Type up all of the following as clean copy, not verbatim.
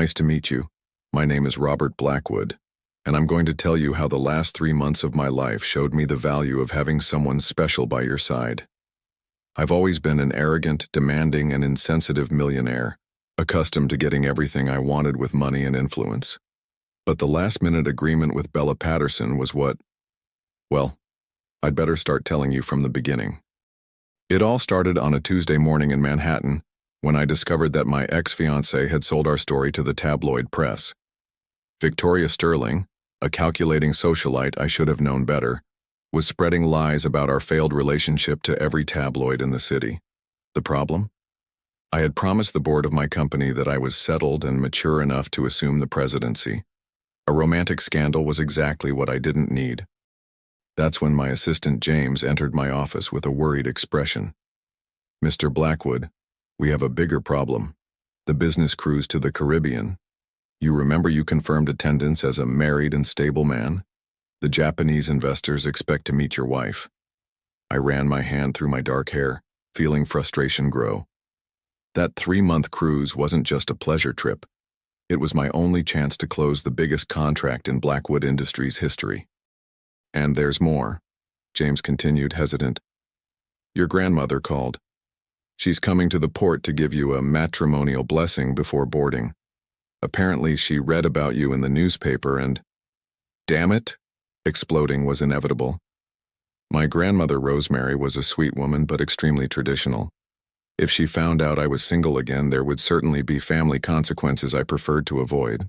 Nice to meet you. My name is Robert Blackwood, and I'm going to tell you how the last 3 months of my life showed me the value of having someone special by your side. I've always been an arrogant, demanding, and insensitive millionaire, accustomed to getting everything I wanted with money and influence. But the last-minute agreement with Bella Patterson was well, I'd better start telling you from the beginning. It all started on a Tuesday morning in Manhattan when I discovered that my ex-fiancée had sold our story to the tabloid press. Victoria Sterling, a calculating socialite I should have known better, was spreading lies about our failed relationship to every tabloid in the city. The problem? I had promised the board of my company that I was settled and mature enough to assume the presidency. A romantic scandal was exactly what I didn't need. That's when my assistant James entered my office with a worried expression. "Mr. Blackwood, we have a bigger problem. The business cruise to the Caribbean. You remember you confirmed attendance as a married and stable man? The Japanese investors expect to meet your wife." I ran my hand through my dark hair, feeling frustration grow. That 3-month cruise wasn't just a pleasure trip. It was my only chance to close the biggest contract in Blackwood Industries' history. "And there's more," James continued, hesitant. "Your grandmother called. She's coming to the port to give you a matrimonial blessing before boarding. Apparently she read about you in the newspaper and—" "Damn it!" Exploding was inevitable. My grandmother Rosemary was a sweet woman but extremely traditional. If she found out I was single again, there would certainly be family consequences I preferred to avoid.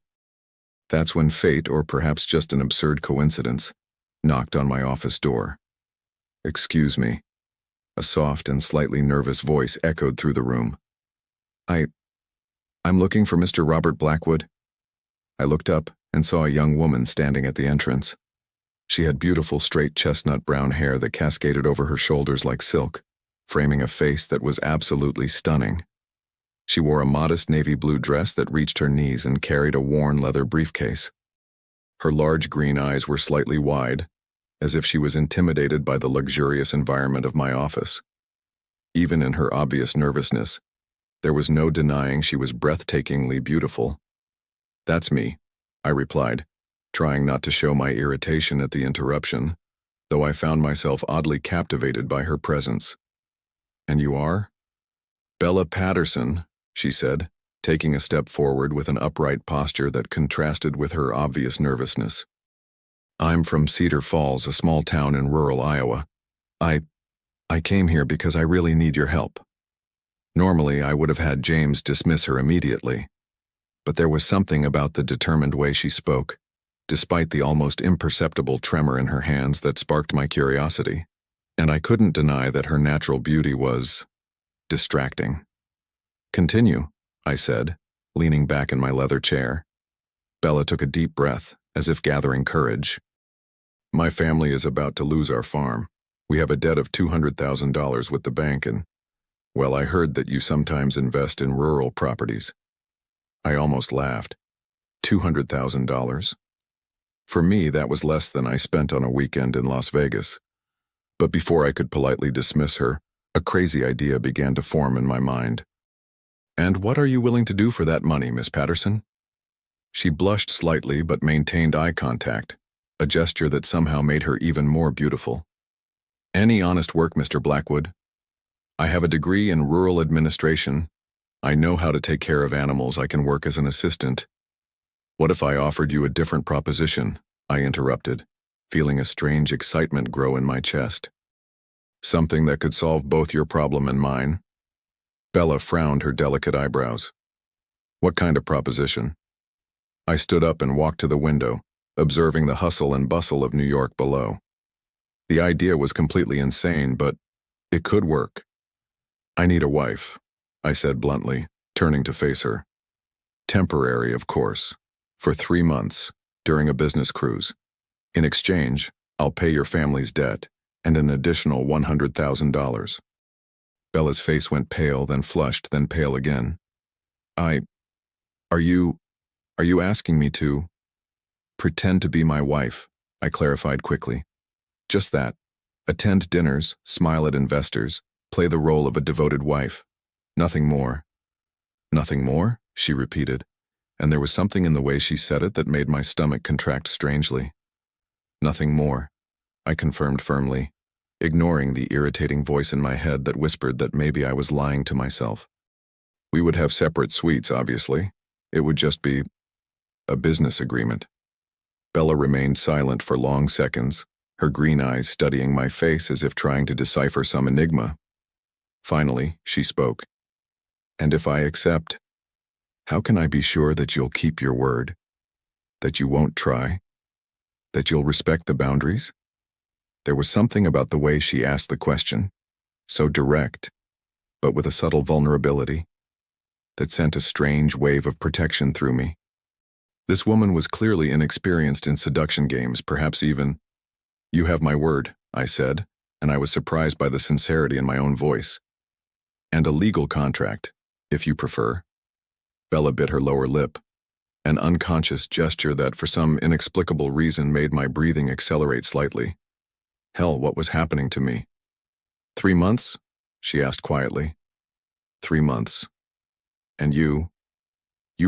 That's when fate, or perhaps just an absurd coincidence, knocked on my office door. "Excuse me." A soft and slightly nervous voice echoed through the room. I'm looking for Mr. Robert Blackwood." I looked up and saw a young woman standing at the entrance. She had beautiful straight chestnut brown hair that cascaded over her shoulders like silk, framing a face that was absolutely stunning. She wore a modest navy blue dress that reached her knees and carried a worn leather briefcase. Her large green eyes were slightly wide, as if she was intimidated by the luxurious environment of my office. Even in her obvious nervousness, there was no denying she was breathtakingly beautiful. "That's me," I replied, trying not to show my irritation at the interruption, though I found myself oddly captivated by her presence. "And you are?" "Bella Patterson," she said, taking a step forward with an upright posture that contrasted with her obvious nervousness. "I'm from Cedar Falls, a small town in rural Iowa. I came here because I really need your help." Normally, I would have had James dismiss her immediately, but there was something about the determined way she spoke, despite the almost imperceptible tremor in her hands, that sparked my curiosity, and I couldn't deny that her natural beauty was distracting. "Continue," I said, leaning back in my leather chair. Bella took a deep breath, as if gathering courage. "My family is about to lose our farm. We have a debt of $200,000 with the bank and, well, I heard that you sometimes invest in rural properties." I almost laughed. $200,000? For me, that was less than I spent on a weekend in Las Vegas. But before I could politely dismiss her, a crazy idea began to form in my mind. "And what are you willing to do for that money, Miss Patterson?" She blushed slightly but maintained eye contact, a gesture that somehow made her even more beautiful. "Any honest work, Mr. Blackwood. I have a degree in rural administration. I know how to take care of animals. I can work as an assistant." "What if I offered you a different proposition?" I interrupted, feeling a strange excitement grow in my chest. "Something that could solve both your problem and mine?" Bella frowned her delicate eyebrows. "What kind of proposition?" I stood up and walked to the window, observing the hustle and bustle of New York below. The idea was completely insane, but it could work. "I need a wife," I said bluntly, turning to face her. "Temporary, of course. For 3 months, during a business cruise. In exchange, I'll pay your family's debt and an additional $100,000. Bella's face went pale, then flushed, then pale again. Are you asking me to pretend to be my wife?" I clarified quickly. "Just that. Attend dinners, smile at investors, play the role of a devoted wife. Nothing more." "Nothing more?" she repeated. and there was something in the way she said it that made my stomach contract strangely. Nothing more, I confirmed firmly, ignoring the irritating voice in my head that whispered that maybe I was lying to myself. We would have separate suites, obviously. It would just be a business agreement. Bella remained silent for long seconds, her green eyes studying my face as if trying to decipher some enigma. Finally, she spoke. "And if I accept, how can I be sure that you'll keep your word? That you won't try? That you'll respect the boundaries?" There was something about the way she asked the question, so direct, but with a subtle vulnerability, that sent a strange wave of protection through me. This woman was clearly inexperienced in seduction games, perhaps even. "You have my word," I said, and I was surprised by the sincerity in my own voice. "And a legal contract, if you prefer." Bella bit her lower lip, an unconscious gesture that for some inexplicable reason made my breathing accelerate slightly. Hell, what was happening to me? 3 months? She asked quietly. 3 months. And you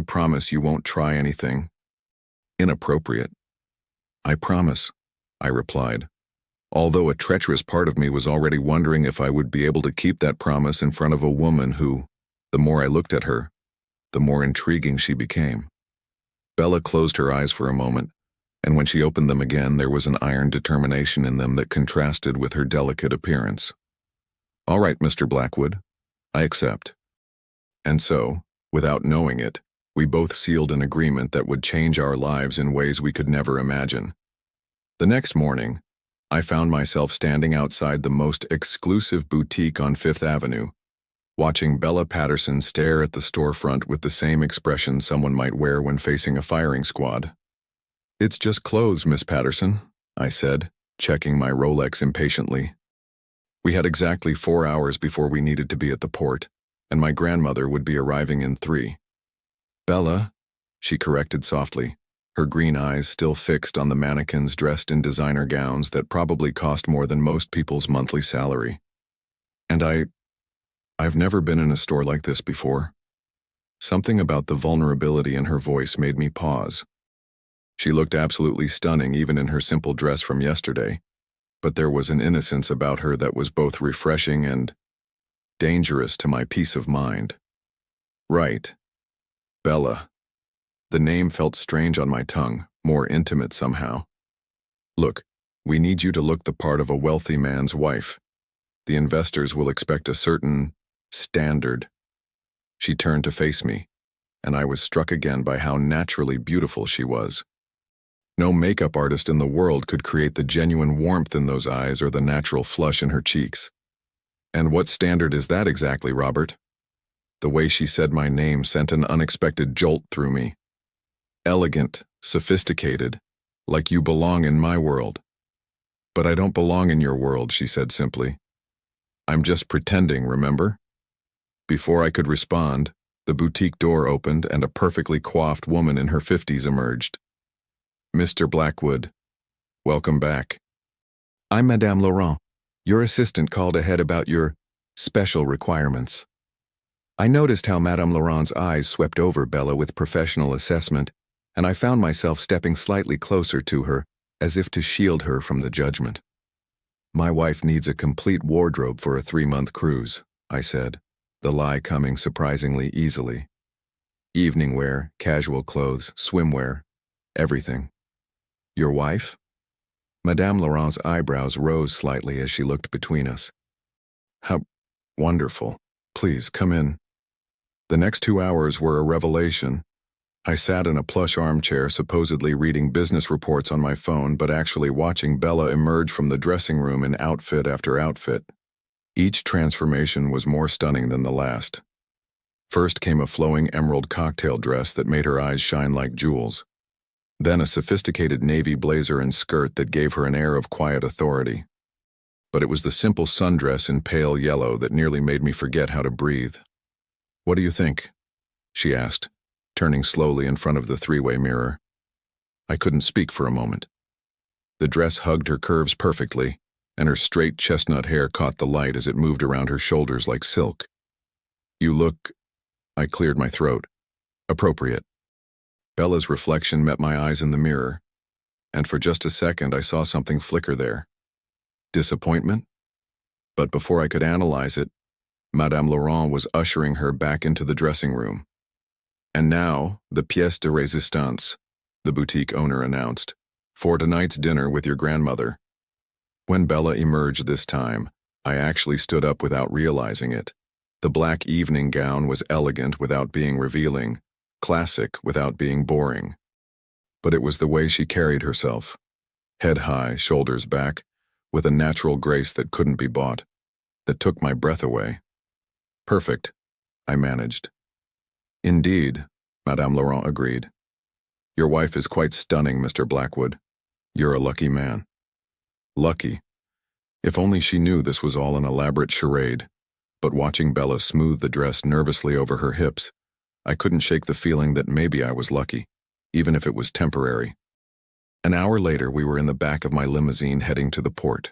promise you won't try anything inappropriate? "I promise," I replied, although a treacherous part of me was already wondering if I would be able to keep that promise in front of a woman who, the more I looked at her, the more intriguing she became. Bella closed her eyes for a moment, and when she opened them again, there was an iron determination in them that contrasted with her delicate appearance. "All right, Mr. Blackwood, I accept." And so, without knowing it, we both sealed an agreement that would change our lives in ways we could never imagine. The next morning, I found myself standing outside the most exclusive boutique on Fifth Avenue, watching Bella Patterson stare at the storefront with the same expression someone might wear when facing a firing squad. "It's just clothes, Miss Patterson," I said, checking my Rolex impatiently. We had exactly 4 hours before we needed to be at the port, and my grandmother would be arriving in 3. "Bella," she corrected softly, her green eyes still fixed on the mannequins dressed in designer gowns that probably cost more than most people's monthly salary. And I've never been in a store like this before. Something about the vulnerability in her voice made me pause. She looked absolutely stunning even in her simple dress from yesterday, but there was an innocence about her that was both refreshing and dangerous to my peace of mind. Right. Bella. The name felt strange on my tongue, more intimate somehow. "Look, we need you to look the part of a wealthy man's wife. The investors will expect a certain standard." She turned to face me, and I was struck again by how naturally beautiful she was. No makeup artist in the world could create the genuine warmth in those eyes or the natural flush in her cheeks. "And what standard is that exactly, Robert?" The way she said my name sent an unexpected jolt through me. "Elegant, sophisticated, like you belong in my world." "But I don't belong in your world," she said simply. "I'm just pretending, remember?" Before I could respond, the boutique door opened and a perfectly coiffed woman in her 50s emerged. "Mr. Blackwood, welcome back." "I'm Madame Laurent. Your assistant called ahead about your special requirements." I noticed how Madame Laurent's eyes swept over Bella with professional assessment, and I found myself stepping slightly closer to her, as if to shield her from the judgment. "My wife needs a complete wardrobe for a 3-month cruise," I said, the lie coming surprisingly easily. "Evening wear, casual clothes, swimwear, everything." "Your wife?" Madame Laurent's eyebrows rose slightly as she looked between us. "How wonderful. Please, come in." The next 2 hours were a revelation. I sat in a plush armchair supposedly reading business reports on my phone but actually watching Bella emerge from the dressing room in outfit after outfit. Each transformation was more stunning than the last. First came a flowing emerald cocktail dress that made her eyes shine like jewels. Then a sophisticated navy blazer and skirt that gave her an air of quiet authority. But it was the simple sundress in pale yellow that nearly made me forget how to breathe. "What do you think?" she asked, turning slowly in front of the 3-way mirror. I couldn't speak for a moment. The dress hugged her curves perfectly, and her straight chestnut hair caught the light as it moved around her shoulders like silk. "You look..." I cleared my throat. "Appropriate." Bella's reflection met my eyes in the mirror, and for just a second I saw something flicker there. Disappointment? But before I could analyze it, Madame Laurent was ushering her back into the dressing room. And now, the pièce de résistance, the boutique owner announced, for tonight's dinner with your grandmother. When Bella emerged this time, I actually stood up without realizing it. The black evening gown was elegant without being revealing, classic without being boring. But it was the way she carried herself, head high, shoulders back, with a natural grace that couldn't be bought, that took my breath away. Perfect, I managed. Indeed, Madame Laurent agreed. Your wife is quite stunning, Mr. Blackwood. You're a lucky man. Lucky. If only she knew this was all an elaborate charade. But watching Bella smooth the dress nervously over her hips, I couldn't shake the feeling that maybe I was lucky, even if it was temporary. An hour later, we were in the back of my limousine heading to the port.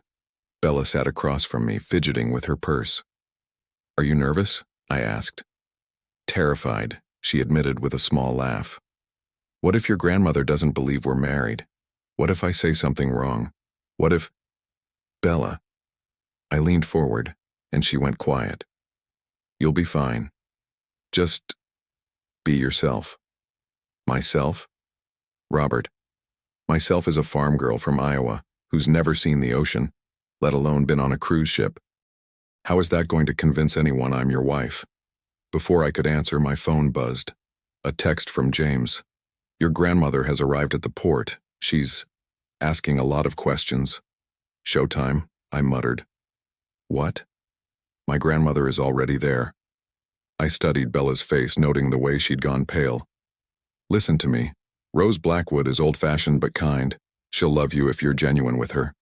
Bella sat across from me, fidgeting with her purse. Are you nervous? I asked. Terrified, she admitted with a small laugh. What if your grandmother doesn't believe we're married? What if I say something wrong? What if... Bella. I leaned forward, and she went quiet. You'll be fine. Just be yourself. Myself? Robert. Myself is a farm girl from Iowa who's never seen the ocean, let alone been on a cruise ship. How is that going to convince anyone I'm your wife? Before I could answer, my phone buzzed. A text from James. Your grandmother has arrived at the port. She's asking a lot of questions. Showtime, I muttered. What? My grandmother is already there. I studied Bella's face, noting the way she'd gone pale. Listen to me. Rose Blackwood is old-fashioned but kind. She'll love you if you're genuine with her.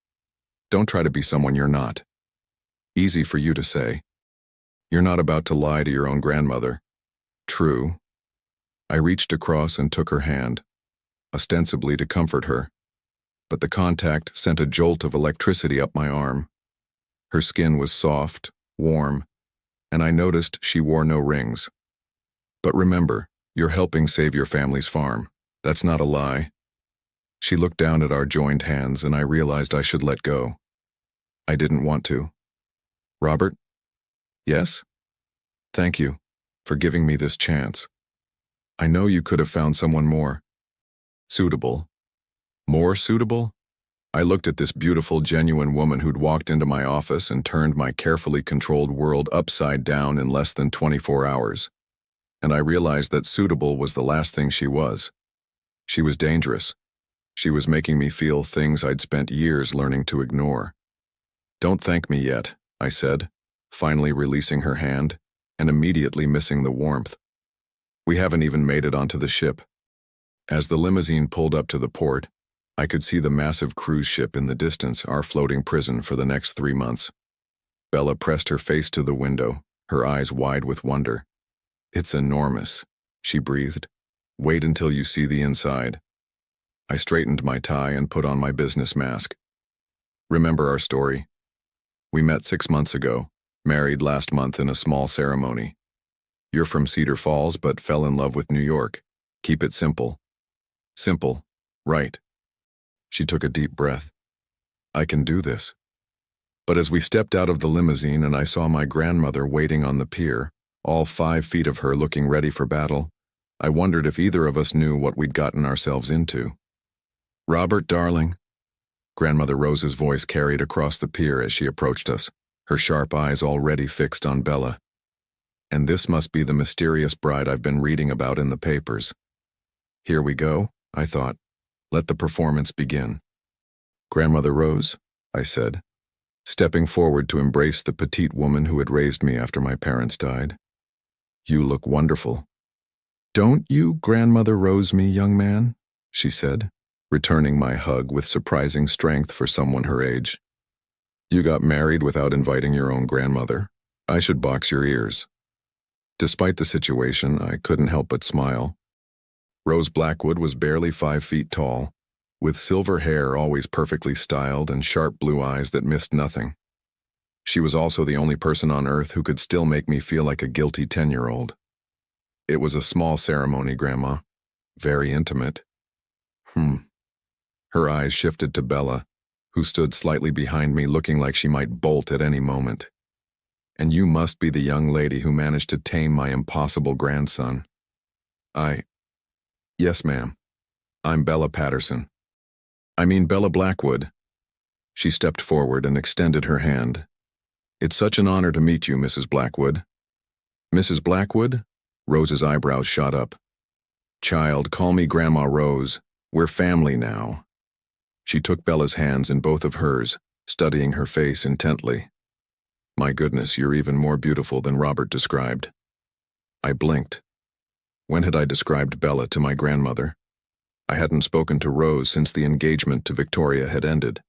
Don't try to be someone you're not. Easy for you to say. You're not about to lie to your own grandmother. True. I reached across and took her hand, ostensibly to comfort her. But the contact sent a jolt of electricity up my arm. Her skin was soft, warm, and I noticed she wore no rings. But remember, you're helping save your family's farm. That's not a lie. She looked down at our joined hands, and I realized I should let go. I didn't want to. Robert? Yes? Thank you for giving me this chance. I know you could have found someone more suitable. More suitable? I looked at this beautiful, genuine woman who'd walked into my office and turned my carefully controlled world upside down in less than 24 hours. And I realized that suitable was the last thing she was. She was dangerous. She was making me feel things I'd spent years learning to ignore. Don't thank me yet, I said, finally releasing her hand and immediately missing the warmth. We haven't even made it onto the ship. As the limousine pulled up to the port, I could see the massive cruise ship in the distance, our floating prison for the next 3 months. Bella pressed her face to the window, her eyes wide with wonder. It's enormous, she breathed. Wait until you see the inside. I straightened my tie and put on my business mask. Remember our story? We met 6 months ago, married last month in a small ceremony. You're from Cedar Falls but fell in love with New York. Keep it simple. Simple, right. She took a deep breath. I can do this. But as we stepped out of the limousine and I saw my grandmother waiting on the pier, all 5 feet of her looking ready for battle, I wondered if either of us knew what we'd gotten ourselves into. Robert, darling. Grandmother Rose's voice carried across the pier as she approached us, her sharp eyes already fixed on Bella. And this must be the mysterious bride I've been reading about in the papers. Here we go, I thought. Let the performance begin. Grandmother Rose, I said, stepping forward to embrace the petite woman who had raised me after my parents died. You look wonderful. Don't you Grandmother Rose me, young man, she said, returning my hug with surprising strength for someone her age. You got married without inviting your own grandmother. I should box your ears. Despite the situation, I couldn't help but smile. Rose Blackwood was barely 5 feet tall, with silver hair always perfectly styled and sharp blue eyes that missed nothing. She was also the only person on earth who could still make me feel like a guilty 10-year-old. It was a small ceremony, Grandma. Very intimate. Her eyes shifted to Bella, who stood slightly behind me looking like she might bolt at any moment. And you must be the young lady who managed to tame my impossible grandson. Yes, ma'am. I'm Bella Patterson. I mean Bella Blackwood. She stepped forward and extended her hand. It's such an honor to meet you, Mrs. Blackwood. Mrs. Blackwood? Rose's eyebrows shot up. Child, call me Grandma Rose. We're family now. She took Bella's hands in both of hers, studying her face intently. My goodness, you're even more beautiful than Robert described. I blinked. When had I described Bella to my grandmother? I hadn't spoken to Rose since the engagement to Victoria had ended.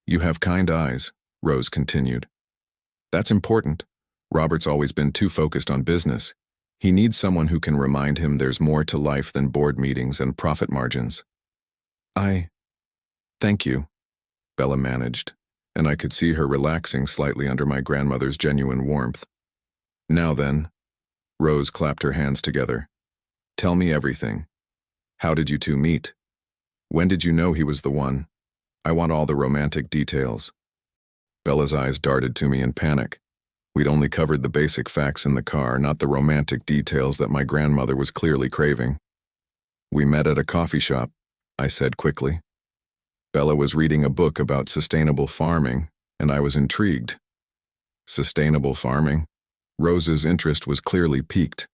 You have kind eyes, Rose continued. That's important. Robert's always been too focused on business. He needs someone who can remind him there's more to life than board meetings and profit margins. Thank you, Bella managed, and I could see her relaxing slightly under my grandmother's genuine warmth. Now then, Rose clapped her hands together. Tell me everything. How did you two meet? When did you know he was the one? I want all the romantic details. Bella's eyes darted to me in panic. We'd only covered the basic facts in the car, not the romantic details that my grandmother was clearly craving. We met at a coffee shop, I said quickly. Bella was reading a book about sustainable farming, and I was intrigued. Sustainable farming? Rose's interest was clearly piqued.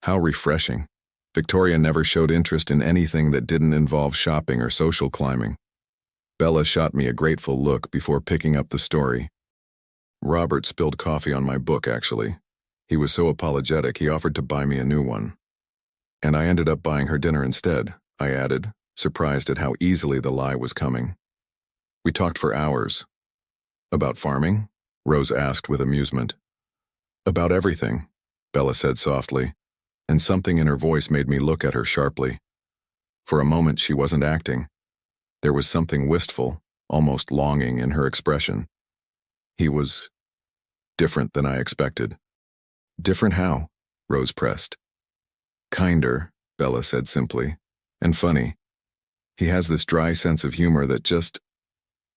How refreshing. Victoria never showed interest in anything that didn't involve shopping or social climbing. Bella shot me a grateful look before picking up the story. Robert spilled coffee on my book, actually. He was so apologetic he offered to buy me a new one. And I ended up buying her dinner instead, I added, surprised at how easily the lie was coming. We talked for hours. About farming? Rose asked with amusement. About everything, Bella said softly, and something in her voice made me look at her sharply. For a moment she wasn't acting. There was something wistful, almost longing in her expression. He was different than I expected. Different how? Rose pressed. Kinder, Bella said simply, and funny. He has this dry sense of humor that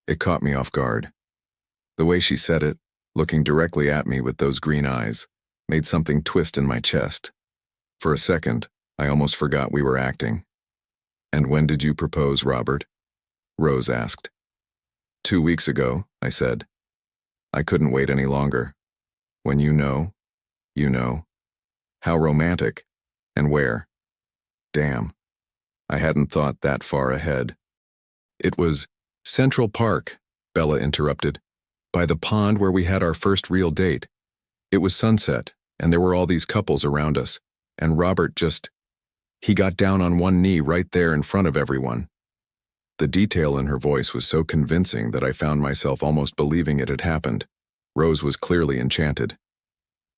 it caught me off guard. The way she said it, looking directly at me with those green eyes, made something twist in my chest. For a second, I almost forgot we were acting. And when did you propose, Robert? Rose asked. 2 weeks ago, I said. I couldn't wait any longer. When you know, you know. How romantic. And where? Damn. I hadn't thought that far ahead. It was Central Park, Bella interrupted. By the pond where we had our first real date. It was sunset, and there were all these couples around us, and Robert he got down on one knee right there in front of everyone. The detail in her voice was so convincing that I found myself almost believing it had happened. Rose was clearly enchanted.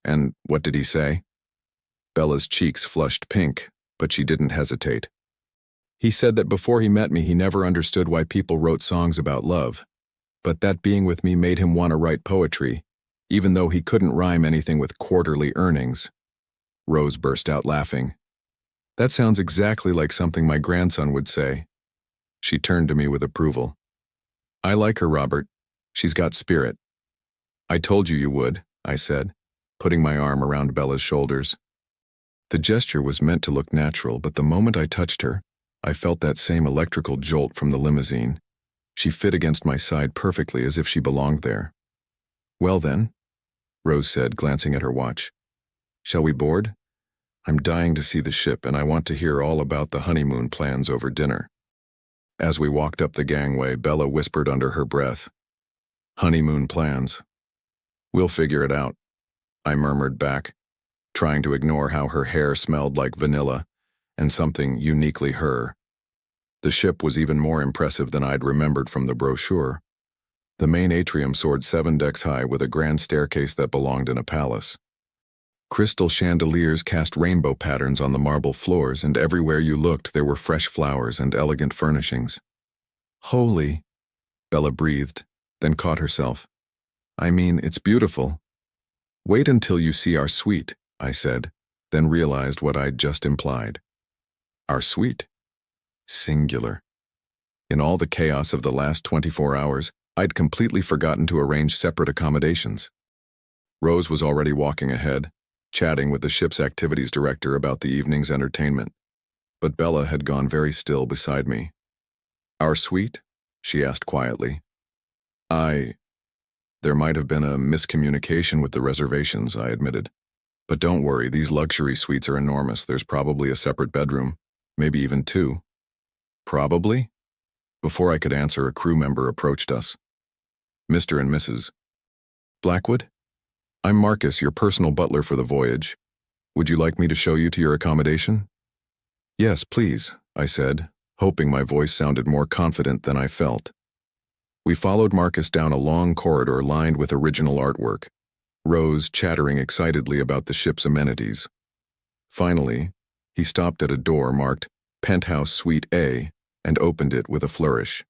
And what did he say? Bella's cheeks flushed pink, but she didn't hesitate. He said that before he met me he never understood why people wrote songs about love, but that being with me made him want to write poetry, even though he couldn't rhyme anything with quarterly earnings. Rose burst out laughing. That sounds exactly like something my grandson would say. She turned to me with approval. I like her, Robert. She's got spirit. I told you would, I said, putting my arm around Bella's shoulders. The gesture was meant to look natural, but the moment I touched her, I felt that same electrical jolt from the limousine. She fit against my side perfectly as if she belonged there. Well then, Rose said, glancing at her watch. Shall we board? I'm dying to see the ship, and I want to hear all about the honeymoon plans over dinner. As we walked up the gangway, Bella whispered under her breath. Honeymoon plans. We'll figure it out, I murmured back, trying to ignore how her hair smelled like vanilla and something uniquely her. The ship was even more impressive than I'd remembered from the brochure. The main atrium soared 7 decks high with a grand staircase that belonged in a palace. Crystal chandeliers cast rainbow patterns on the marble floors, and everywhere you looked there were fresh flowers and elegant furnishings. Holy, Bella breathed, then caught herself. I mean, it's beautiful. Wait until you see our suite, I said, then realized what I'd just implied. Our suite. Singular. In all the chaos of the last 24 hours, I'd completely forgotten to arrange separate accommodations. Rose was already walking ahead, chatting with the ship's activities director about the evening's entertainment. But Bella had gone very still beside me. Our suite? She asked quietly. There might have been a miscommunication with the reservations, I admitted. But don't worry, these luxury suites are enormous. There's probably a separate bedroom, maybe even two. Probably? Before I could answer, a crew member approached us. Mr. and Mrs. Blackwood? I'm Marcus, your personal butler for the voyage. Would you like me to show you to your accommodation? Yes, please, I said, hoping my voice sounded more confident than I felt. We followed Marcus down a long corridor lined with original artwork, Rose chattering excitedly about the ship's amenities. Finally, he stopped at a door marked Penthouse Suite A and opened it with a flourish.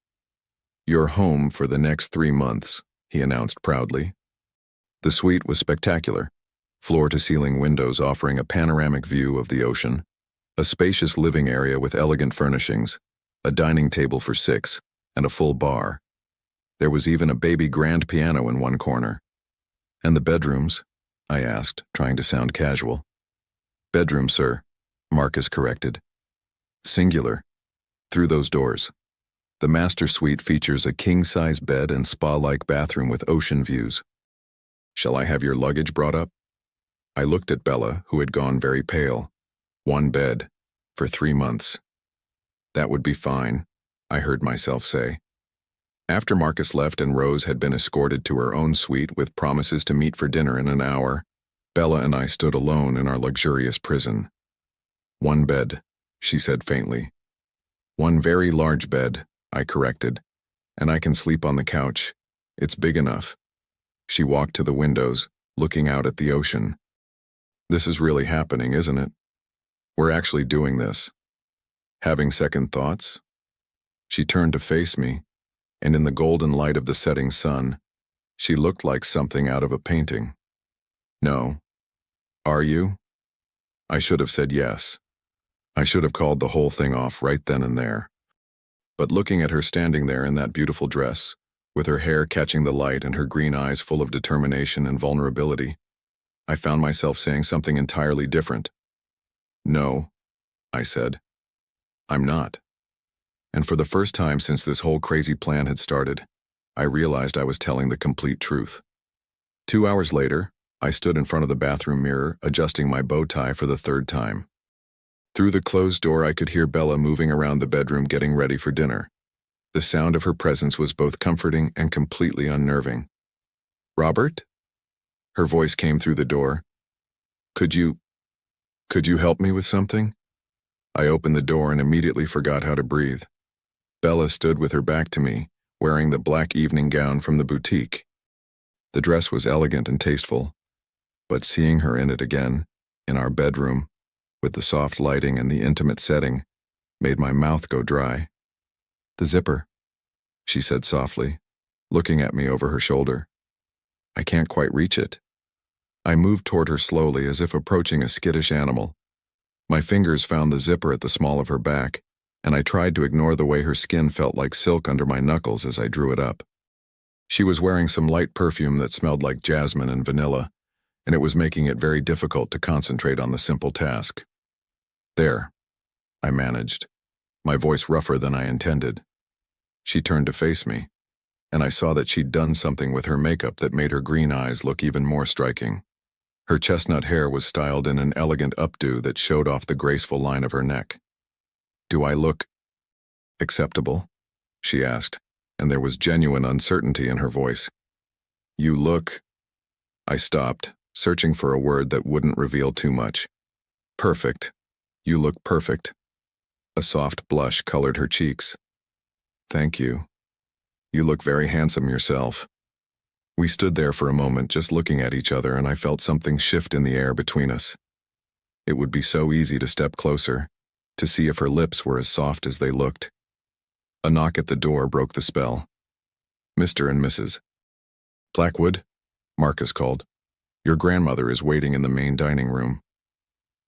You're home for the next 3 months, he announced proudly. The suite was spectacular, floor-to-ceiling windows offering a panoramic view of the ocean, a spacious living area with elegant furnishings, a dining table for 6, and a full bar. There was even a baby grand piano in one corner. And the bedrooms? I asked, trying to sound casual. Bedroom, sir, Marcus corrected. Singular. Through those doors. The master suite features a king-size bed and spa-like bathroom with ocean views. Shall I have your luggage brought up? I looked at Bella, who had gone very pale. 1 bed, for 3 months. That would be fine, I heard myself say. After Marcus left and Rose had been escorted to her own suite with promises to meet for dinner in an hour, Bella and I stood alone in our luxurious prison. 1 bed, she said faintly. 1 very large bed, I corrected, and I can sleep on the couch. It's big enough. She walked to the windows, looking out at the ocean. This is really happening, isn't it? We're actually doing this. Having second thoughts? She turned to face me, and in the golden light of the setting sun, she looked like something out of a painting. No. Are you? I should have said yes. I should have called the whole thing off right then and there. But looking at her standing there in that beautiful dress, with her hair catching the light and her green eyes full of determination and vulnerability, I found myself saying something entirely different. No, I said. I'm not. And for the first time since this whole crazy plan had started, I realized I was telling the complete truth. 2 hours later, I stood in front of the bathroom mirror, adjusting my bow tie for the 3rd time. Through the closed door, I could hear Bella moving around the bedroom getting ready for dinner. The sound of her presence was both comforting and completely unnerving. Robert? Her voice came through the door. Could you help me with something? I opened the door and immediately forgot how to breathe. Bella stood with her back to me, wearing the black evening gown from the boutique. The dress was elegant and tasteful, but seeing her in it again, in our bedroom, with the soft lighting and the intimate setting, made my mouth go dry. The zipper, she said softly, looking at me over her shoulder. I can't quite reach it. I moved toward her slowly as if approaching a skittish animal. My fingers found the zipper at the small of her back, and I tried to ignore the way her skin felt like silk under my knuckles as I drew it up. She was wearing some light perfume that smelled like jasmine and vanilla, and it was making it very difficult to concentrate on the simple task. There, I managed, my voice rougher than I intended. She turned to face me, and I saw that she'd done something with her makeup that made her green eyes look even more striking. Her chestnut hair was styled in an elegant updo that showed off the graceful line of her neck. Do I look acceptable? She asked, and there was genuine uncertainty in her voice. You look... I stopped, searching for a word that wouldn't reveal too much. Perfect. You look perfect. A soft blush colored her cheeks. Thank you. You look very handsome yourself. We stood there for a moment just looking at each other, and I felt something shift in the air between us. It would be so easy to step closer, to see if her lips were as soft as they looked. A knock at the door broke the spell. Mr. and Mrs. Blackwood, Marcus called. Your grandmother is waiting in the main dining room.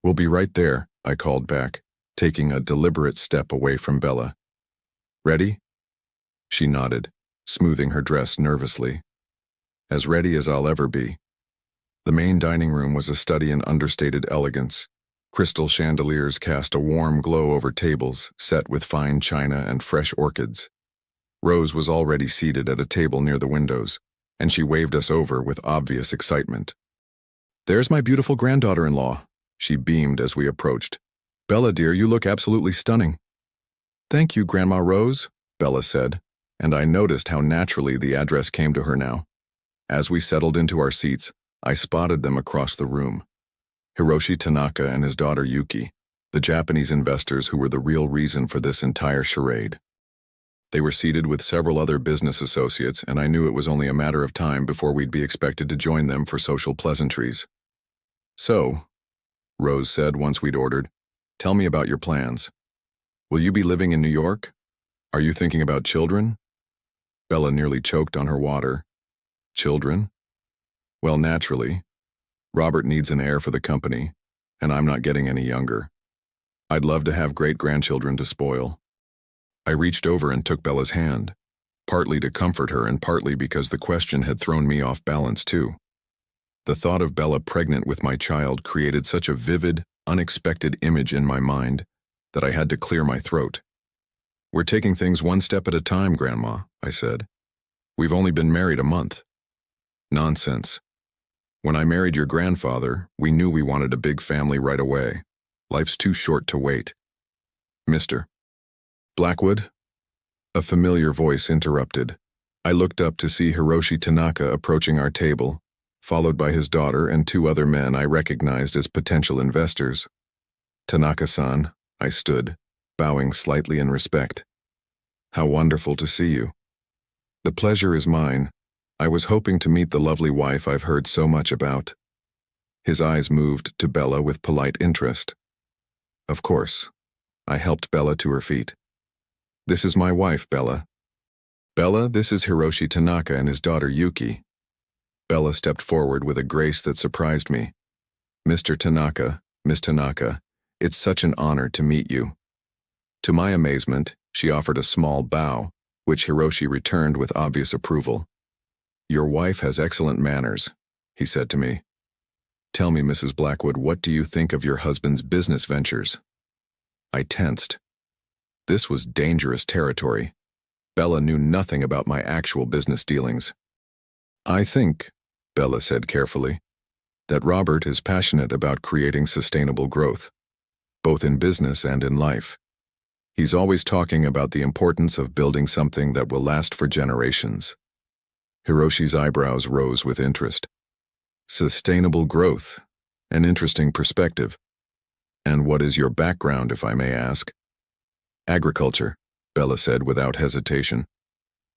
We'll be right there, I called back, taking a deliberate step away from Bella. "Ready?" She nodded, smoothing her dress nervously. "As ready as I'll ever be." The main dining room was a study in understated elegance. Crystal chandeliers cast a warm glow over tables set with fine china and fresh orchids. Rose was already seated at a table near the windows, and she waved us over with obvious excitement. "There's my beautiful granddaughter-in-law," she beamed as we approached. "Bella, dear, you look absolutely stunning." "Thank you, Grandma Rose," Bella said, and I noticed how naturally the address came to her now. As we settled into our seats, I spotted them across the room. Hiroshi Tanaka and his daughter Yuki, the Japanese investors who were the real reason for this entire charade. They were seated with several other business associates, and I knew it was only a matter of time before we'd be expected to join them for social pleasantries. "So," Rose said once we'd ordered, "tell me about your plans. Will you be living in New York? Are you thinking about children?" Bella nearly choked on her water. "Children? Well, naturally. Robert needs an heir for the company, and I'm not getting any younger. I'd love to have great-grandchildren to spoil." I reached over and took Bella's hand, partly to comfort her and partly because the question had thrown me off balance too. The thought of Bella pregnant with my child created such a vivid, unexpected image in my mind that I had to clear my throat. "We're taking things one step at a time, Grandma," I said. "We've only been married a month." "Nonsense. When I married your grandfather, we knew we wanted a big family right away. Life's too short to wait." "Mr. Blackwood?" A familiar voice interrupted. I looked up to see Hiroshi Tanaka approaching our table, followed by his daughter and two other men I recognized as potential investors. "Tanaka-san," I stood, bowing slightly in respect. "How wonderful to see you." "The pleasure is mine. I was hoping to meet the lovely wife I've heard so much about." His eyes moved to Bella with polite interest. "Of course." I helped Bella to her feet. "This is my wife, Bella." "Bella, this is Hiroshi Tanaka and his daughter Yuki." Bella stepped forward with a grace that surprised me. "Mr. Tanaka, Miss Tanaka, it's such an honor to meet you." To my amazement, she offered a small bow, which Hiroshi returned with obvious approval. "Your wife has excellent manners," he said to me. "Tell me, Mrs. Blackwood, what do you think of your husband's business ventures?" I tensed. This was dangerous territory. Bella knew nothing about my actual business dealings. "I think," Bella said carefully, "that Robert is passionate about creating sustainable growth, both in business and in life. He's always talking about the importance of building something that will last for generations." Hiroshi's eyebrows rose with interest. "Sustainable growth, an interesting perspective. And what is your background, if I may ask?" "Agriculture," Bella said without hesitation.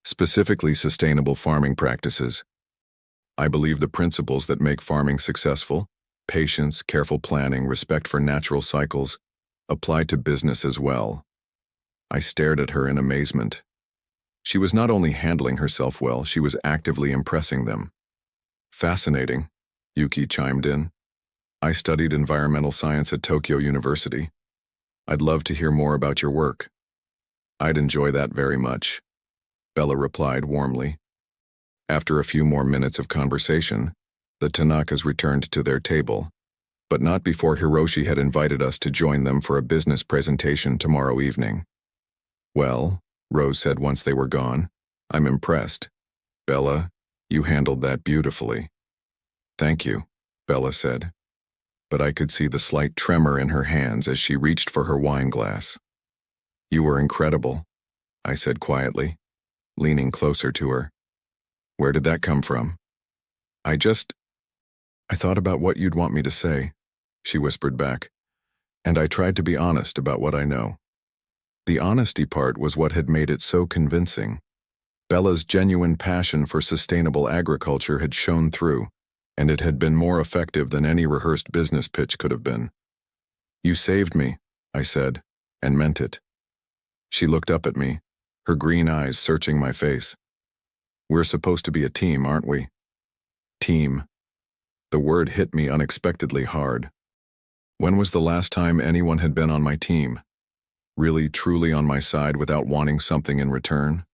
"Specifically sustainable farming practices. I believe the principles that make farming successful, patience, careful planning, respect for natural cycles, apply to business as well." I stared at her in amazement. She was not only handling herself well, she was actively impressing them. "Fascinating," Yuki chimed in. "I studied environmental science at Tokyo University. I'd love to hear more about your work." "I'd enjoy that very much," Bella replied warmly. After a few more minutes of conversation, the Tanakas returned to their table, but not before Hiroshi had invited us to join them for a business presentation tomorrow evening. "Well," Rose said once they were gone, "I'm impressed. Bella, you handled that beautifully." "Thank you," Bella said, but I could see the slight tremor in her hands as she reached for her wine glass. "You were incredible," I said quietly, leaning closer to her. "Where did that come from?" I thought about what you'd want me to say," she whispered back, "and I tried to be honest about what I know." The honesty part was what had made it so convincing. Bella's genuine passion for sustainable agriculture had shone through, and it had been more effective than any rehearsed business pitch could have been. "You saved me," I said, and meant it. She looked up at me, her green eyes searching my face. "We're supposed to be a team, aren't we?" Team. The word hit me unexpectedly hard. When was the last time anyone had been on my team? Really, truly on my side without wanting something in return?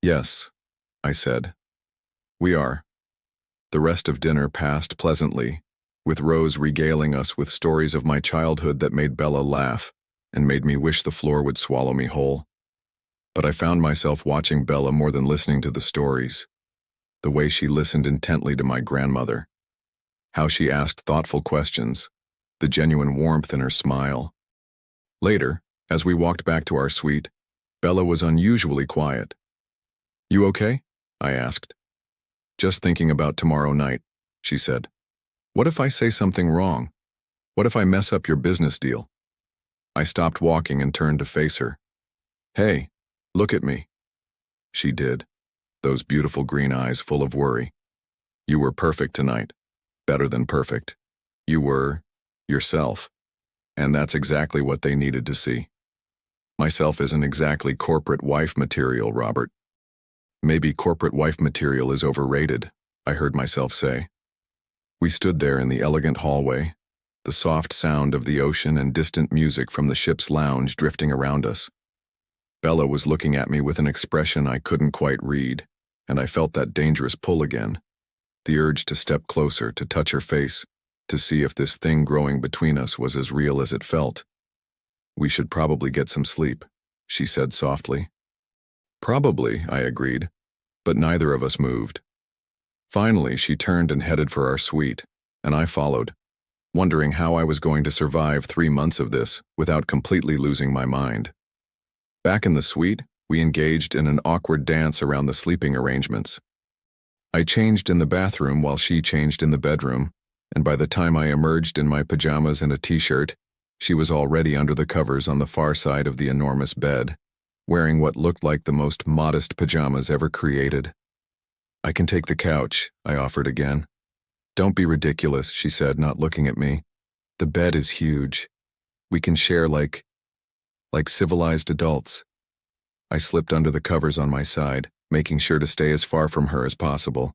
Yes, I said. We are. The rest of dinner passed pleasantly, with Rose regaling us with stories of my childhood that made Bella laugh and made me wish the floor would swallow me whole. But I found myself watching Bella more than listening to the stories. The way she listened intently to my grandmother. How she asked thoughtful questions. The genuine warmth in her smile. Later, as we walked back to our suite, Bella was unusually quiet. You okay? I asked. Just thinking about tomorrow night, she said. What if I say something wrong? What if I mess up your business deal? I stopped walking and turned to face her. Hey, look at me. She did, those beautiful green eyes full of worry. You were perfect tonight. Better than perfect. You were yourself. And that's exactly what they needed to see. Myself isn't exactly corporate wife material, Robert. Maybe corporate wife material is overrated, I heard myself say. We stood there in the elegant hallway, the soft sound of the ocean and distant music from the ship's lounge drifting around us. Bella was looking at me with an expression I couldn't quite read, and I felt that dangerous pull again, the urge to step closer, to touch her face, to see if this thing growing between us was as real as it felt. We should probably get some sleep, she said softly. Probably, I agreed, but neither of us moved. Finally, she turned and headed for our suite, and I followed, wondering how I was going to survive 3 months of this without completely losing my mind. Back in the suite, we engaged in an awkward dance around the sleeping arrangements. I changed in the bathroom while she changed in the bedroom, and by the time I emerged in my pajamas and a t-shirt, she was already under the covers on the far side of the enormous bed, wearing what looked like the most modest pajamas ever created. I can take the couch, I offered again. Don't be ridiculous, she said, not looking at me. The bed is huge. We can share like civilized adults. I slipped under the covers on my side, making sure to stay as far from her as possible.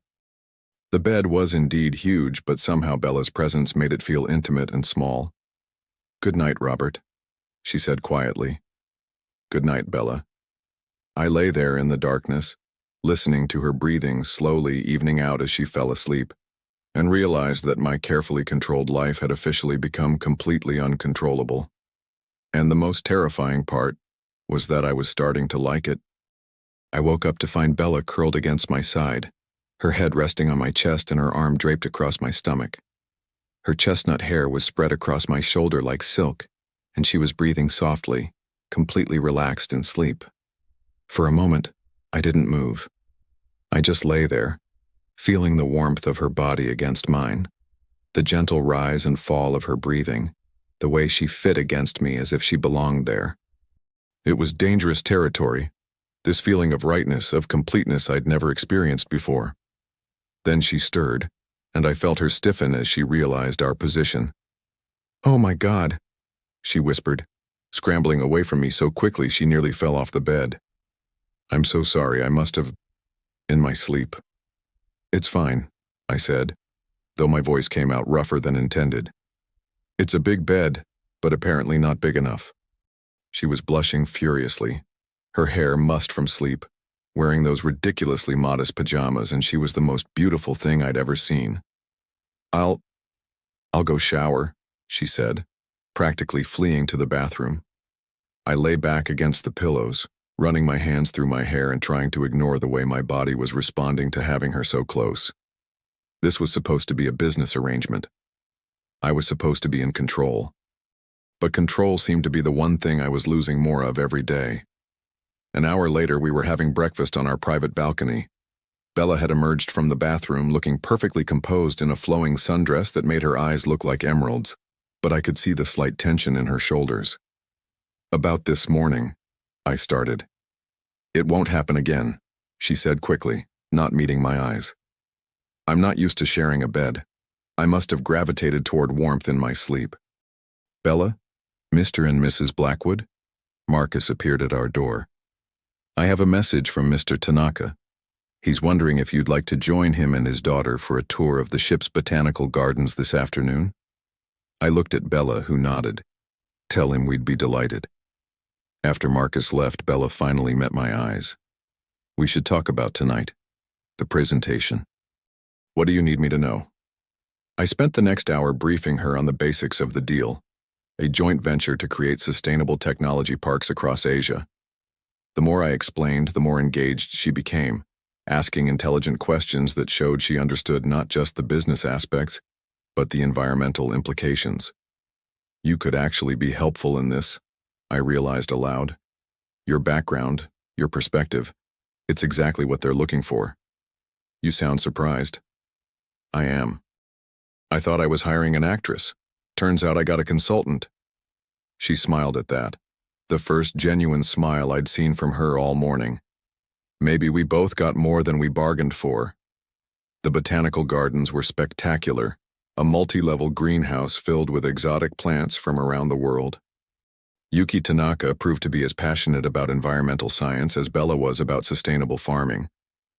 The bed was indeed huge, but somehow Bella's presence made it feel intimate and small. Good night, Robert, she said quietly. Good night, Bella. I lay there in the darkness, listening to her breathing slowly evening out as she fell asleep, and realized that my carefully controlled life had officially become completely uncontrollable. And the most terrifying part was that I was starting to like it. I woke up to find Bella curled against my side, her head resting on my chest and her arm draped across my stomach. Her chestnut hair was spread across my shoulder like silk, and she was breathing softly, completely relaxed in sleep. For a moment, I didn't move. I just lay there, feeling the warmth of her body against mine, the gentle rise and fall of her breathing, the way she fit against me as if she belonged there. It was dangerous territory, this feeling of rightness, of completeness I'd never experienced before. Then she stirred, and I felt her stiffen as she realized our position. Oh my God, she whispered, scrambling away from me so quickly she nearly fell off the bed. I'm so sorry, I must have... in my sleep. It's fine, I said, though my voice came out rougher than intended. It's a big bed, but apparently not big enough. She was blushing furiously, her hair mussed from sleep, wearing those ridiculously modest pajamas, and she was the most beautiful thing I'd ever seen. I'll go shower, she said, practically fleeing to the bathroom. I lay back against the pillows, running my hands through my hair and trying to ignore the way my body was responding to having her so close. This was supposed to be a business arrangement. I was supposed to be in control. But control seemed to be the one thing I was losing more of every day. An hour later, we were having breakfast on our private balcony. Bella had emerged from the bathroom looking perfectly composed in a flowing sundress that made her eyes look like emeralds, but I could see the slight tension in her shoulders. About this morning, I started. It won't happen again, she said quickly, not meeting my eyes. I'm not used to sharing a bed. I must have gravitated toward warmth in my sleep. Bella, Mr. and Mrs. Blackwood? Marcus appeared at our door. I have a message from Mr. Tanaka. He's wondering if you'd like to join him and his daughter for a tour of the ship's botanical gardens this afternoon. I looked at Bella, who nodded. Tell him we'd be delighted. After Marcus left, Bella finally met my eyes. We should talk about tonight. The presentation. What do you need me to know? I spent the next hour briefing her on the basics of the deal, a joint venture to create sustainable technology parks across Asia. The more I explained, the more engaged she became, asking intelligent questions that showed she understood not just the business aspects, but the environmental implications. You could actually be helpful in this, I realized aloud. Your background, your perspective, it's exactly what they're looking for. You sound surprised. I am. I thought I was hiring an actress. Turns out I got a consultant. She smiled at that, the first genuine smile I'd seen from her all morning. Maybe we both got more than we bargained for. The botanical gardens were spectacular, a multi-level greenhouse filled with exotic plants from around the world. Yuki Tanaka proved to be as passionate about environmental science as Bella was about sustainable farming,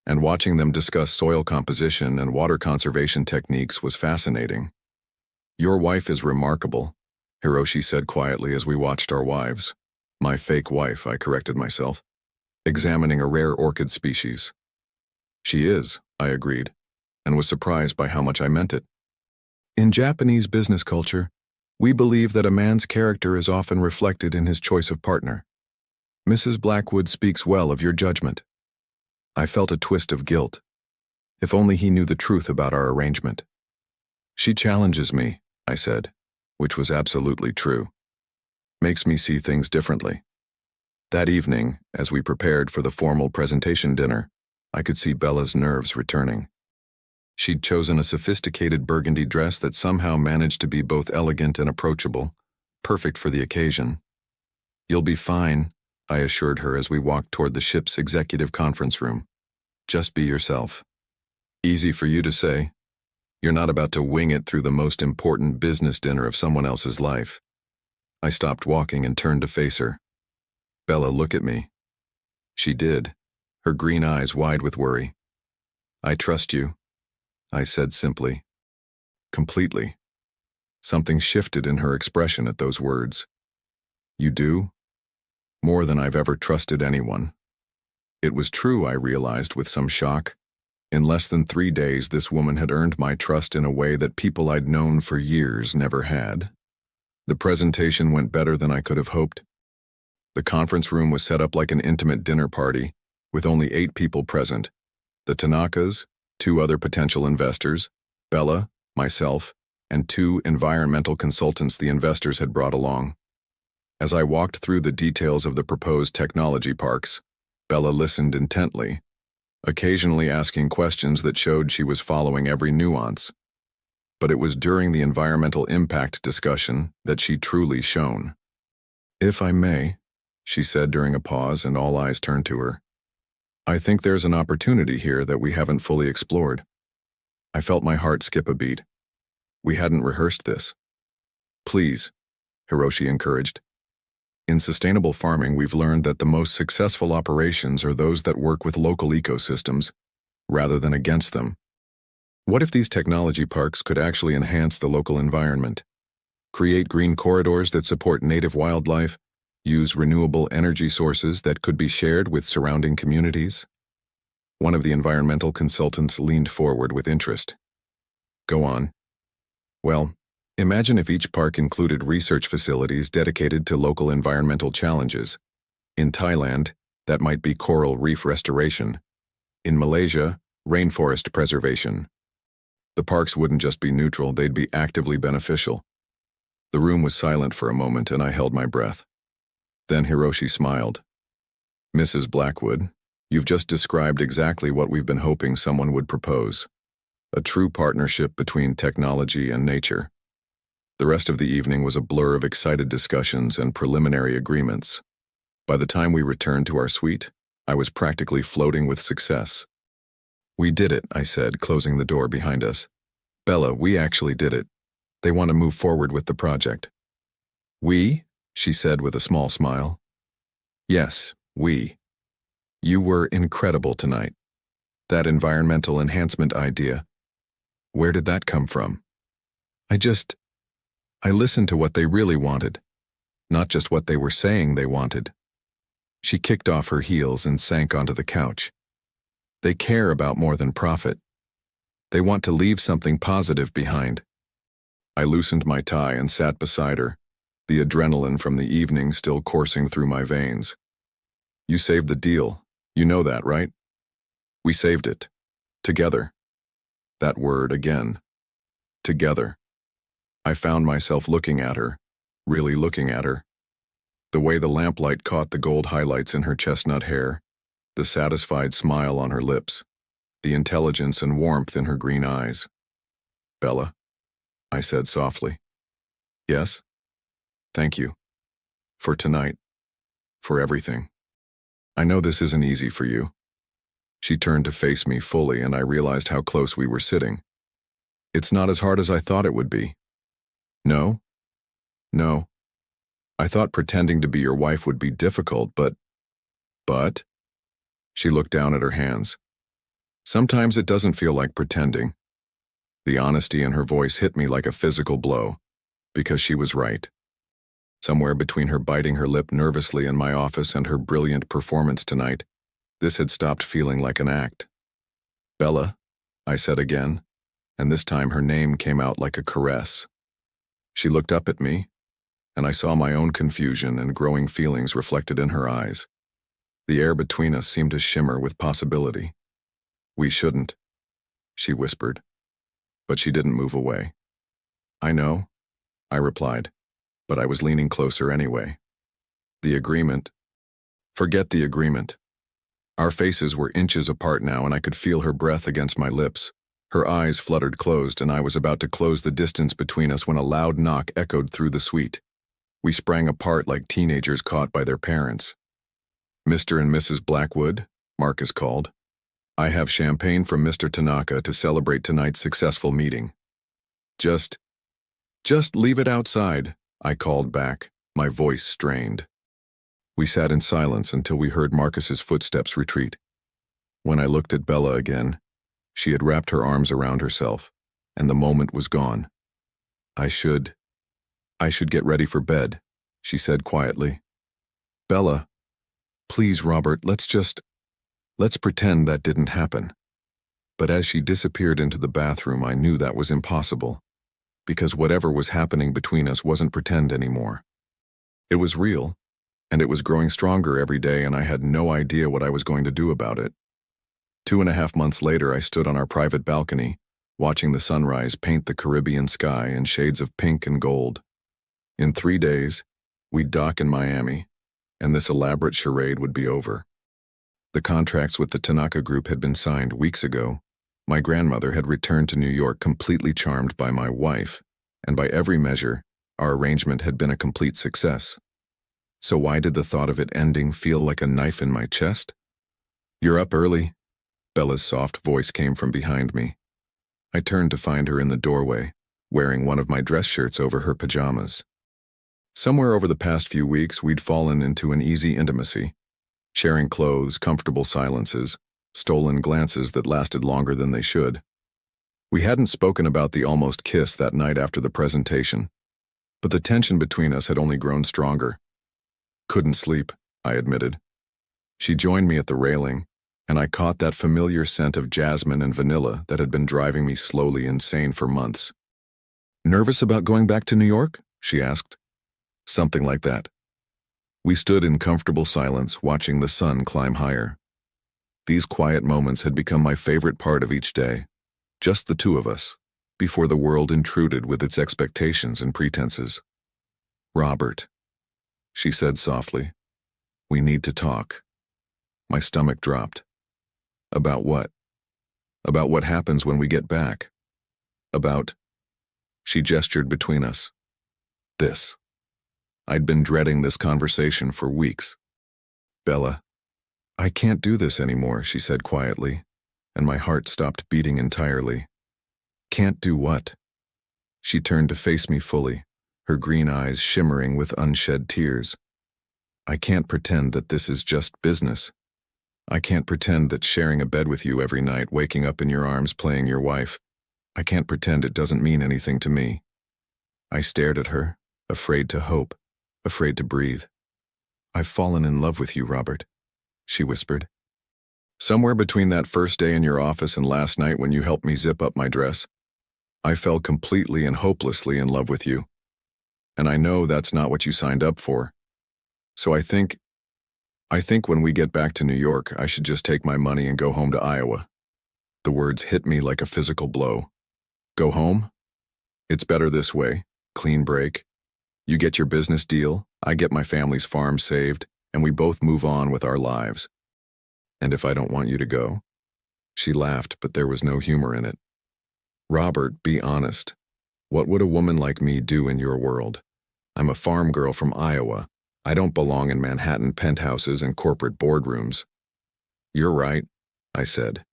and watching them discuss soil composition and water conservation techniques was fascinating. Your wife is remarkable, Hiroshi said quietly as we watched our wives. My fake wife, I corrected myself, examining a rare orchid species. She is, I agreed, and was surprised by how much I meant it. In Japanese business culture, we believe that a man's character is often reflected in his choice of partner. Mrs. Blackwood speaks well of your judgment. I felt a twist of guilt. If only he knew the truth about our arrangement. She challenges me, I said, which was absolutely true. Makes me see things differently. That evening, as we prepared for the formal presentation dinner, I could see Bella's nerves returning. She'd chosen a sophisticated burgundy dress that somehow managed to be both elegant and approachable, perfect for the occasion. You'll be fine, I assured her as we walked toward the ship's executive conference room. Just be yourself. Easy for you to say. You're not about to wing it through the most important business dinner of someone else's life. I stopped walking and turned to face her. Bella, look at me. She did, her green eyes wide with worry. I trust you, I said simply. Completely. Something shifted in her expression at those words. You do? More than I've ever trusted anyone. It was true, I realized with some shock. In less than 3 days, this woman had earned my trust in a way that people I'd known for years never had. The presentation went better than I could have hoped. The conference room was set up like an intimate dinner party, with only 8 people present. The Tanakas, 2 other potential investors, Bella, myself, and 2 environmental consultants the investors had brought along. As I walked through the details of the proposed technology parks, Bella listened intently, occasionally asking questions that showed she was following every nuance. But it was during the environmental impact discussion that she truly shone. If I may, she said during a pause and all eyes turned to her. I think there's an opportunity here that we haven't fully explored. I felt my heart skip a beat. We hadn't rehearsed this. Please, Hiroshi encouraged. In sustainable farming, we've learned that the most successful operations are those that work with local ecosystems, rather than against them. What if these technology parks could actually enhance the local environment? Create green corridors that support native wildlife, use renewable energy sources that could be shared with surrounding communities? One of the environmental consultants leaned forward with interest. Go on. Well, imagine if each park included research facilities dedicated to local environmental challenges. In Thailand, that might be coral reef restoration. In Malaysia, rainforest preservation. The parks wouldn't just be neutral, they'd be actively beneficial. The room was silent for a moment and I held my breath. Then Hiroshi smiled. Mrs. Blackwood, you've just described exactly what we've been hoping someone would propose. A true partnership between technology and nature. The rest of the evening was a blur of excited discussions and preliminary agreements. By the time we returned to our suite, I was practically floating with success. We did it, I said, closing the door behind us. Bella, we actually did it. They want to move forward with the project. We? She said with a small smile. Yes, we. You were incredible tonight. That environmental enhancement idea. Where did that come from? I listened to what they really wanted, not just what they were saying they wanted. She kicked off her heels and sank onto the couch. They care about more than profit. They want to leave something positive behind. I loosened my tie and sat beside her, the adrenaline from the evening still coursing through my veins. You saved the deal. You know that, right? We saved it. Together. That word again. Together. I found myself looking at her, really looking at her. The way the lamplight caught the gold highlights in her chestnut hair, the satisfied smile on her lips, the intelligence and warmth in her green eyes. Bella, I said softly. Yes? Thank you. For tonight. For everything. I know this isn't easy for you. She turned to face me fully and I realized how close we were sitting. It's not as hard as I thought it would be. No? No. I thought pretending to be your wife would be difficult, but... She looked down at her hands. Sometimes it doesn't feel like pretending. The honesty in her voice hit me like a physical blow, because she was right. Somewhere between her biting her lip nervously in my office and her brilliant performance tonight, this had stopped feeling like an act. Bella, I said again, and this time her name came out like a caress. She looked up at me, and I saw my own confusion and growing feelings reflected in her eyes. The air between us seemed to shimmer with possibility. We shouldn't, she whispered, but she didn't move away. I know, I replied, but I was leaning closer anyway. The agreement. Forget the agreement. Our faces were inches apart now and I could feel her breath against my lips. Her eyes fluttered closed and I was about to close the distance between us when a loud knock echoed through the suite. We sprang apart like teenagers caught by their parents. Mr. and Mrs. Blackwood, Marcus called. I have champagne from Mr. Tanaka to celebrate tonight's successful meeting. Just leave it outside, I called back, my voice strained. We sat in silence until we heard Marcus's footsteps retreat. When I looked at Bella again, she had wrapped her arms around herself, and the moment was gone. I should get ready for bed, she said quietly. Bella, please, Robert, let's pretend that didn't happen. But as she disappeared into the bathroom, I knew that was impossible, because whatever was happening between us wasn't pretend anymore. It was real, and it was growing stronger every day, and I had no idea what I was going to do about it. 2.5 months later, I stood on our private balcony, watching the sunrise paint the Caribbean sky in shades of pink and gold. In 3 days, we'd dock in Miami, and this elaborate charade would be over. The contracts with the Tanaka Group had been signed weeks ago. My grandmother had returned to New York completely charmed by my wife, and by every measure, our arrangement had been a complete success. So why did the thought of it ending feel like a knife in my chest? You're up early. Bella's soft voice came from behind me. I turned to find her in the doorway, wearing one of my dress shirts over her pajamas. Somewhere over the past few weeks, we'd fallen into an easy intimacy, sharing clothes, comfortable silences, stolen glances that lasted longer than they should. We hadn't spoken about the almost kiss that night after the presentation, but the tension between us had only grown stronger. Couldn't sleep, I admitted. She joined me at the railing, and I caught that familiar scent of jasmine and vanilla that had been driving me slowly insane for months. Nervous about going back to New York? She asked. Something like that. We stood in comfortable silence, watching the sun climb higher. These quiet moments had become my favorite part of each day, just the two of us, before the world intruded with its expectations and pretenses. Robert, she said softly, we need to talk. My stomach dropped. About what? About what happens when we get back. About... She gestured between us. This. I'd been dreading this conversation for weeks. Bella, I can't do this anymore, she said quietly, and my heart stopped beating entirely. Can't do what? She turned to face me fully, her green eyes shimmering with unshed tears. I can't pretend that this is just business. I can't pretend that sharing a bed with you every night, waking up in your arms playing your wife, I can't pretend it doesn't mean anything to me. I stared at her, afraid to hope, afraid to breathe. "I've fallen in love with you, Robert," she whispered. "Somewhere between that first day in your office and last night when you helped me zip up my dress, I fell completely and hopelessly in love with you. And I know that's not what you signed up for. So I think when we get back to New York, I should just take my money and go home to Iowa." The words hit me like a physical blow. Go home? It's better this way. Clean break. You get your business deal, I get my family's farm saved, and we both move on with our lives. "And if I don't want you to go?" She laughed, but there was no humor in it. "Robert, be honest. What would a woman like me do in your world? I'm a farm girl from Iowa. I don't belong in Manhattan penthouses and corporate boardrooms." "You're right," I said,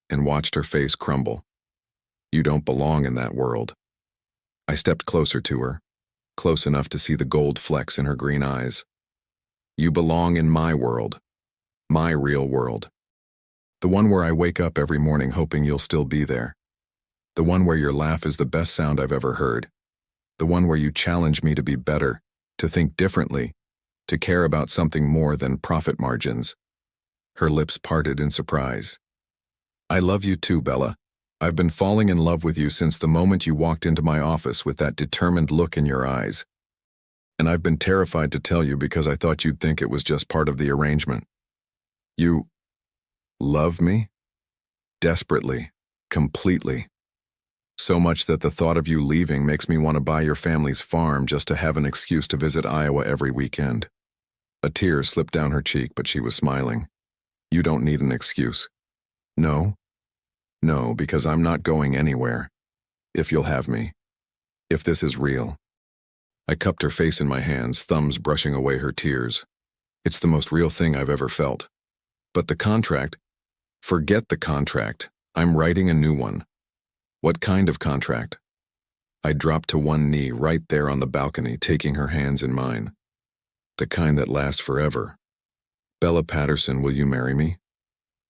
and watched her face crumble. "You don't belong in that world." I stepped closer to her, close enough to see the gold flecks in her green eyes. "You belong in my world. My real world. The one where I wake up every morning hoping you'll still be there. The one where your laugh is the best sound I've ever heard. The one where you challenge me to be better, to think differently, to care about something more than profit margins." Her lips parted in surprise. "I love you too, Bella. I've been falling in love with you since the moment you walked into my office with that determined look in your eyes. And I've been terrified to tell you because I thought you'd think it was just part of the arrangement." "You love me?" "Desperately. Completely. So much that the thought of you leaving makes me want to buy your family's farm just to have an excuse to visit Iowa every weekend." A tear slipped down her cheek, but she was smiling. "You don't need an excuse." "No? No, because I'm not going anywhere. If you'll have me. If this is real." I cupped her face in my hands, thumbs brushing away her tears. "It's the most real thing I've ever felt. But the contract? Forget the contract. I'm writing a new one." "What kind of contract?" I dropped to one knee right there on the balcony, taking her hands in mine. "The kind that lasts forever. Bella Patterson, will you marry me?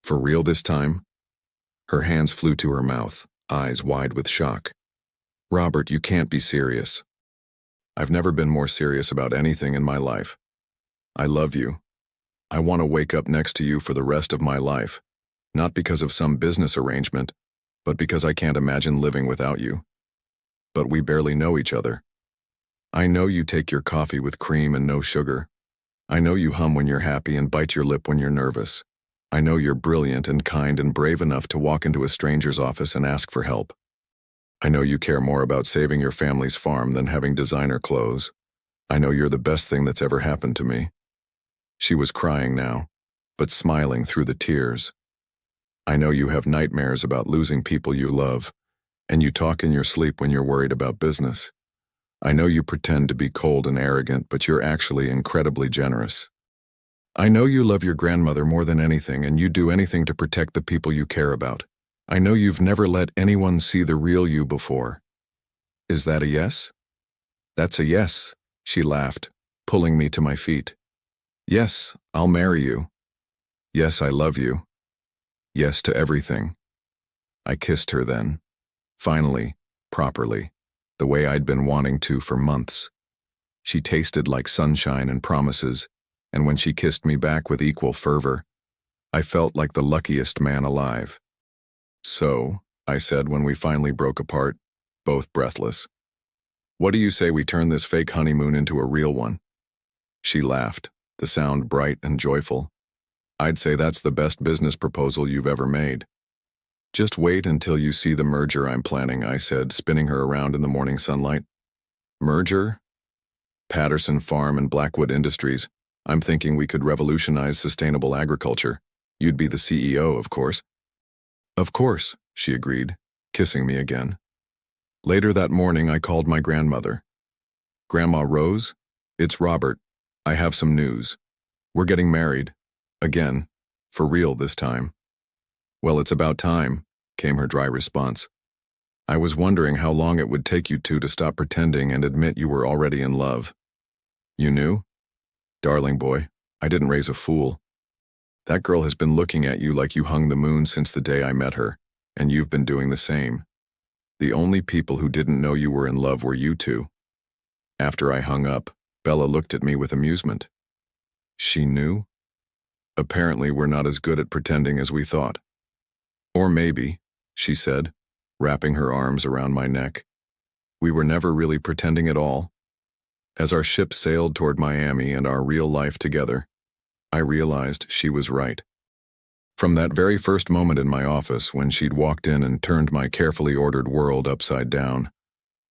For real this time?" Her hands flew to her mouth, eyes wide with shock. "Robert, you can't be serious." "I've never been more serious about anything in my life. I love you. I want to wake up next to you for the rest of my life, not because of some business arrangement, but because I can't imagine living without you. But we barely know each other. I know you take your coffee with cream and no sugar. I know you hum when you're happy and bite your lip when you're nervous. I know you're brilliant and kind and brave enough to walk into a stranger's office and ask for help. I know you care more about saving your family's farm than having designer clothes. I know you're the best thing that's ever happened to me." She was crying now, but smiling through the tears. "I know you have nightmares about losing people you love, and you talk in your sleep when you're worried about business. I know you pretend to be cold and arrogant, but you're actually incredibly generous. I know you love your grandmother more than anything, and you do anything to protect the people you care about. I know you've never let anyone see the real you before. Is that a yes?" "That's a yes," she laughed, pulling me to my feet. "Yes, I'll marry you. Yes, I love you. Yes to everything." I kissed her then, finally, properly, the way I'd been wanting to for months. She tasted like sunshine and promises, and when she kissed me back with equal fervor, I felt like the luckiest man alive. "So," I said when we finally broke apart, both breathless, "what do you say we turn this fake honeymoon into a real one?" She laughed, the sound bright and joyful. "I'd say that's the best business proposal you've ever made." "Just wait until you see the merger I'm planning," I said, spinning her around in the morning sunlight. "Merger? Patterson Farm and Blackwood Industries. I'm thinking we could revolutionize sustainable agriculture. You'd be the CEO, of course." "Of course," she agreed, kissing me again. Later that morning, I called my grandmother. "Grandma Rose, it's Robert. I have some news. We're getting married. Again. For real this time." "Well, it's about time," came her dry response. "I was wondering how long it would take you two to stop pretending and admit you were already in love." "You knew?" "Darling boy, I didn't raise a fool. That girl has been looking at you like you hung the moon since the day I met her, and you've been doing the same. The only people who didn't know you were in love were you two. After I hung up, Bella looked at me with amusement. She knew? Apparently we're not as good at pretending as we thought. Or maybe, she said, wrapping her arms around my neck, we were never really pretending at all. As our ship sailed toward Miami and our real life together, I realized she was right. From that very first moment in my office when she'd walked in and turned my carefully ordered world upside down,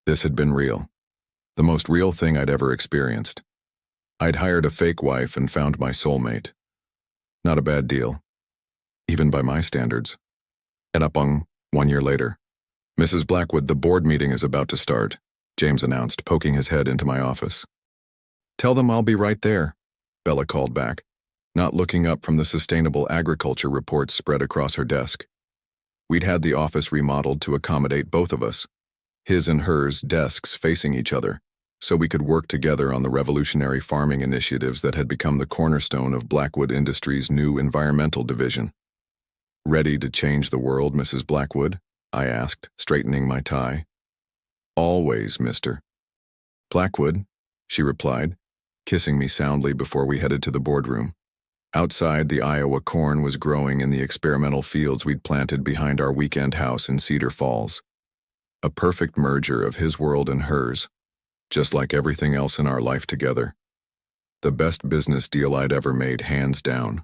this had been real. The most real thing I'd ever experienced. I'd hired a fake wife and found my soulmate. Not a bad deal, even by my standards. And up on 1 year later, Mrs. Blackwood, the board meeting is about to start, James announced, poking his head into my office. Tell them I'll be right there, Bella called back, not looking up from the sustainable agriculture reports spread across her desk. We'd had the office remodeled to accommodate both of us, his and hers desks facing each other, so we could work together on the revolutionary farming initiatives that had become the cornerstone of Blackwood Industries' new environmental division. Ready to change the world, Mrs. Blackwood? I asked, straightening my tie. Always, mister. Blackwood, she replied, kissing me soundly before we headed to the boardroom. Outside, the Iowa corn was growing in the experimental fields we'd planted behind our weekend house in Cedar Falls. A perfect merger of his world and hers, just like everything else in our life together. The best business deal I'd ever made, hands down.